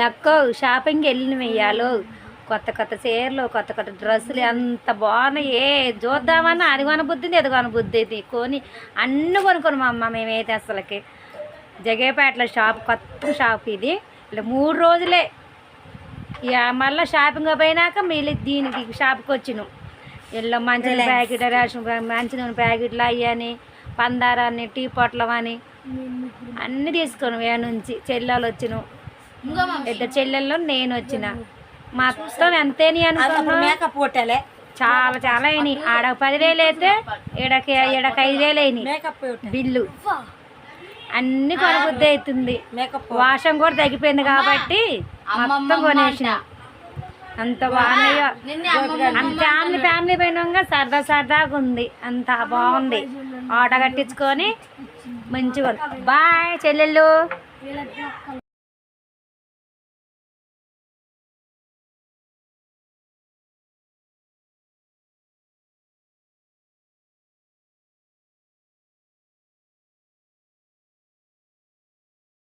లక్కో షాపింగ్కి వెళ్ళిన వెయ్యాలో కొత్త కొత్త చీరలు కొత్త కొత్త డ్రెస్సులు ఎంత బాగున్నాయి. చూద్దామన్నా అది కొనబుద్ధింది ఇది కొనబుద్ధింది కొని అన్నీ కొనుక్కొని మా అమ్మ మేమైతే అసలుకి జగేపేటలో షాప్ కొత్త షాప్ ఇది ఇలా 3 రోజులే. ఇక మళ్ళీ షాపింగ్ పోయినాక మళ్ళీ దీనికి షాప్కి వచ్చినాం. ఇలా మంచి ప్యాకెట్ రేషన్ మంచి నూనె ప్యాకెట్లు అయ్యని పందారాన్ని టీ పొట్లం అని అన్నీ తీసుకున్నాం. ఏ నుంచి చెల్లెలు వచ్చినాం, 2 చెల్లెల్లో నేను వచ్చిన మొత్తం ఎంతేని అనుకున్నా చాలా చాలా అయినాయి. ఆడ 10,000 అయితే ఈడకి 5,000 అయినాయి బిల్లు. అన్ని కొనబుద్ధి అవుతుంది. వాషం కూడా తగ్గిపోయింది కాబట్టి మొత్తం కొనేసిన. అంత బాగున్నాయో అంత ఫ్యామిలీ పోయినాక సరదాగా ఉంది. అంత బాగుంది. ఆటో కట్టించుకొని మంచిగా. బాయ్ చెల్లెళ్ళు.